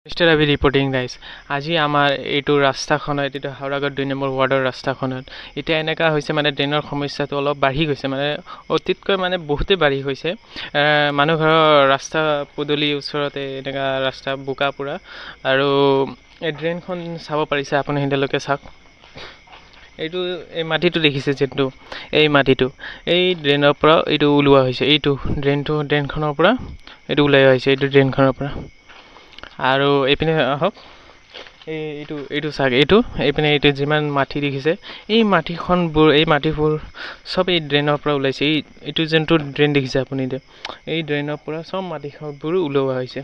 Mister আবি reporting ৰাইজ। আজি আমাৰ এইটো ৰাস্তাখনত, এইটো হাওৰাগড় 2 নম্বৰ ৱাৰ্ডৰ ৰাস্তাখনত এতিয়া এনেকুৱা হৈছে মানে ড্ৰেইনৰ সমস্যাটো অলপ বাঢ়ি গৈছে, মানে অতীতকৈ মানে বহুতেই বাঢ়ি গৈছে। মানুহ ঘৰৰ ৰাস্তা পদূলিৰ ওচৰতে এনেকুৱা ৰাস্তা বোকা পুৰা, আৰু এই ড্ৰেইনখন চাব পাৰিছে আপুনি, সেইডালকে চাওক। এইটো এই মাটিটো দেখিছে যিটো, এই মাটিটো এই ড্ৰেইনৰ পৰা এইটো ওলোৱা হৈছে, এইটো ড্ৰেইনখনৰ পৰা এইটো ওলাই আহিছে, এইটো ড্ৰেইনখনৰ পৰা। আৰু এইপিনে আহক, এইটো চাওক, এইপিনে এইটো যিমান মাটি দেখিছে, এই মাটিবোৰ চব এই ড্ৰেইনৰ পৰা ওলাইছে। এইটো যোনটো ড্ৰেইন দেখিছে আপুনি, এই ড্ৰেইনৰ পৰা চব মাটিবোৰ ওলোৱা হৈছে।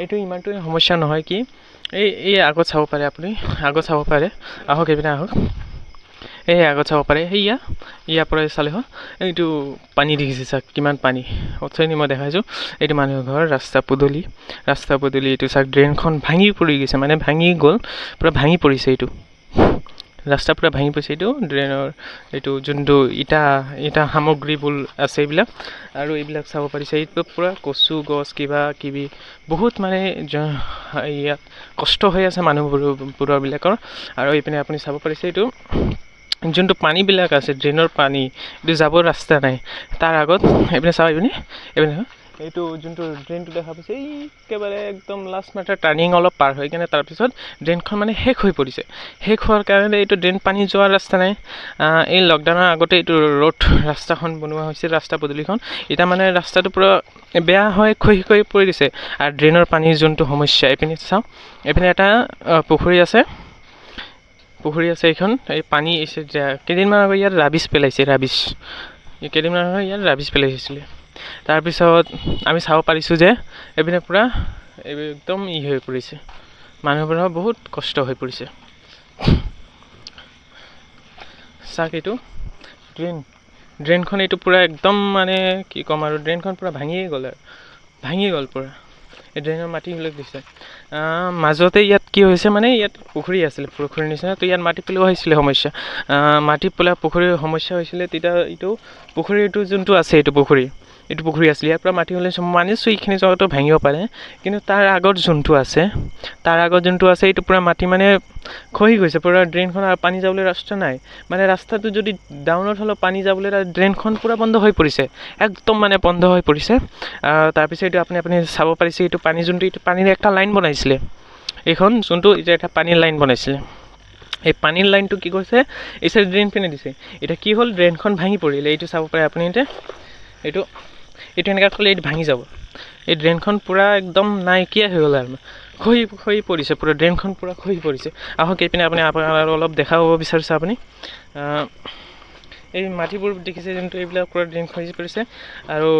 এইটো ইমানটো সমস্যা নহয় কি, এই আগত চাব পাৰে আপুনি, আহক এইপিনে আহক, এই আগত চাব পাৰে, ইয়াৰ পৰা চালে হ'ল। এইটো পানী দেখিছে চাওক, কিমান পানী। অথনি মই দেখাইছোঁ, এইটো মানুহৰ ঘৰ ৰাস্তা পদূলি, এইটো চাওক, ড্ৰেইনখন ভাঙি পৰি গৈছে, মানে ভাঙি গ'ল, পূৰা ভাঙি পৰিছে। এইটো ৰাস্তা পূৰা ভাঙি পৰিছে। এইটো ড্ৰেইনৰ এইটো যোনটো ইটা সামগ্ৰীবোৰ আছে এইবিলাক, আৰু এইবিলাক চাব পাৰিছে। এইটো পূৰা কচু গছ কিবা কিবি বহুত মানে ইয়াত কষ্ট হৈ আছে মানুহবোৰবিলাকৰ। আৰু এইপিনে আপুনি চাব পাৰিছে, এইটো যোনটো পানীবিলাক আছে, ড্ৰেইনৰ পানী, এইটো যাবৰ ৰাস্তা নাই। তাৰ আগত এইপিনে চাওক, এইপিনে এইটো যোনটো ড্ৰেইনটো দেখা পাইছে, এই একেবাৰে একদম লাষ্ট মাত্ৰা টাৰ্ণিং অলপ পাৰ হৈ কিনে তাৰপিছত ড্ৰেইনখন মানে শেষ হৈ পৰিছে। শেষ হোৱাৰ কাৰণে এইটো ড্ৰেইন পানী যোৱাৰ ৰাস্তা নাই। এই লকডাউনৰ আগতে এইটো ৰাস্তাখন বনোৱা হৈছিল, ৰাস্তা পদূলিখন। এতিয়া মানে ৰাস্তাটো পূৰা বেয়া হৈ খহি পৰি দিছে। আৰু ড্ৰেইনৰ পানীৰ যোনটো সমস্যা, এইপিনে চাওক, এইপিনে এটা পুখুৰী আছে, এইখন এই পানী কেইদিনমান আগত ইয়াত ৰাবিছ পেলাইছিলে। তাৰপিছত আমি চাব পাৰিছোঁ যে এইপিনে পূৰা একদম হৈ পৰিছে, মানুহবোৰৰ বহুত কষ্ট হৈ পৰিছে। চাওক, এইটো ড্ৰেইনখন এইটো পূৰা একদম মানে কি ক'ম আৰু, ড্ৰেইনখন পূৰা ভাঙি গ'ল পূৰা। এই ড্ৰেইনৰ মাটিবিলাক দিছে। মাজতে ইয়াত কি হৈছে, মানে ইয়াত পুখুৰী আছিলে, পুখুৰীৰ নিচিনা। তো ইয়াত মাটি পেলোৱা হৈছিলে সমস্যা, পুখুৰীৰ সমস্যা হৈছিলে। তেতিয়া পুখুৰীটো যোনটো আছে, এইটো পুখুৰী আছিলে, ইয়াৰ পৰা মাটি ওলাইছে। মানিছোঁ এইখিনি জেগাতো ভাঙিব পাৰে, কিন্তু তাৰ আগত যোনটো আছে, এইটো পূৰা মাটি মানে খহি গৈছে পূৰা। ড্ৰেইনখন আৰু পানী যাবলৈ ৰাস্তা নাই, মানে ৰাস্তাটো যদি ডাউনত হ'লেও পানী যাবলৈ, ড্ৰেইনখন পূৰা বন্ধ হৈ পৰিছে, একদম মানে বন্ধ হৈ পৰিছে। তাৰপিছত এইটো আপুনি চাব পাৰিছে, এইটো পানীৰ একটা লাইন বনাইছিলে, এইখন যোনটো এতিয়া এটা পানীৰ লাইন বনাইছিলে। এই পানীৰ লাইনটো কি কৰিছে, এই চাইড ড্ৰেইন পিনে দিছে। এতিয়া কি হ'ল, ড্ৰেইনখন ভাঙি পৰিলে। এইটো চাব পাৰে আপুনি, এইটো এনেকুৱা কৰিলে এইটো ভাঙি যাব। এই ড্ৰেইনখন পূৰা একদম নাইকিয়া হৈ গ'ল, আৰু খহি পৰিছে পূৰা, ড্ৰেইনখন পূৰা খহি পৰিছে। আহক এইপিনে আপোনাৰ অলপ দেখাব বিচাৰিছে আপুনি, এই মাটিবোৰ দেখিছে যোনটো, এইবিলাক পূৰা ড্ৰেইন খহি পৰিছে। আৰু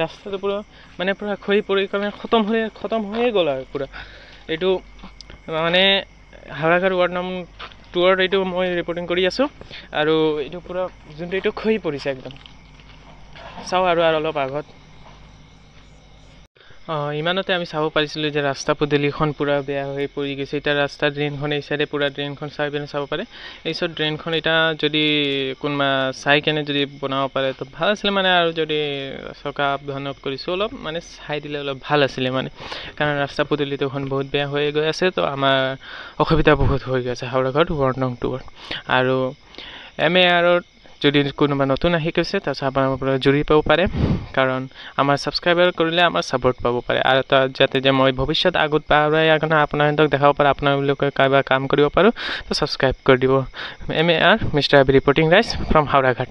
ৰাস্তাটো পূৰা খহি পৰি কাৰণে খতম হৈয়ে গ'ল আৰু পূৰা। এইটো মানে হাওৰাগড় ৱাৰ্ড নম্বৰ 2ত এইটো মই ৰিপৰ্টিং কৰি আছোঁ। আৰু এইটো পূৰা যোনটো এইটো খহি পৰিছে একদম। চাওঁ আৰু অলপ আগত ইমানতে আমি চাব পাৰিছিলোঁ যে ৰাস্তা পদূলিখন পূৰা বেয়া হৈ পৰি গৈছে। এতিয়া ড্ৰেইনখন এই চাইডে পূৰা ড্ৰেইনখন চাই পিনে চাব পাৰে। এই চব ড্ৰেইনখন এতিয়া যদি কোনোবা চাই কেনে যদি বনাব পাৰে তো ভাল আছিলে, মানে আৰু যদি চৰকাৰ ধন্যবাদ কৰিছোঁ, অলপ মানে চাই দিলে অলপ ভাল আছিলে, মানে কাৰণ ৰাস্তা পদূলিটোখন বহুত বেয়া হৈ গৈ আছে। তো আমাৰ অসুবিধা বহুত হৈ গৈ আছে হাওৰাগড় ৱাৰ্ড নম্বৰ 2ত। আৰু MARত যদি কোনোবা নতুন আহি গৈছে, তাৰপিছত আপোনাৰ পৰা জুৰি পাব পাৰে, কাৰণ আমাৰ ছাবস্ক্ৰাইবাৰ কৰিলে আমাৰ ছাপোৰ্ট পাব পাৰে। আৰু যাতে যে মই ভৱিষ্যত আগত আপোনালোকক দেখাব পাৰে, আপোনালোকে কাৰোবাৰ কাম কৰিব পাৰোঁ, তো ছাবস্ক্ৰাইব কৰি দিব। MAR মিষ্টাৰ আবি ৰিপৰ্টিং ৰাইজ ফ্ৰম হাওৰাঘাট।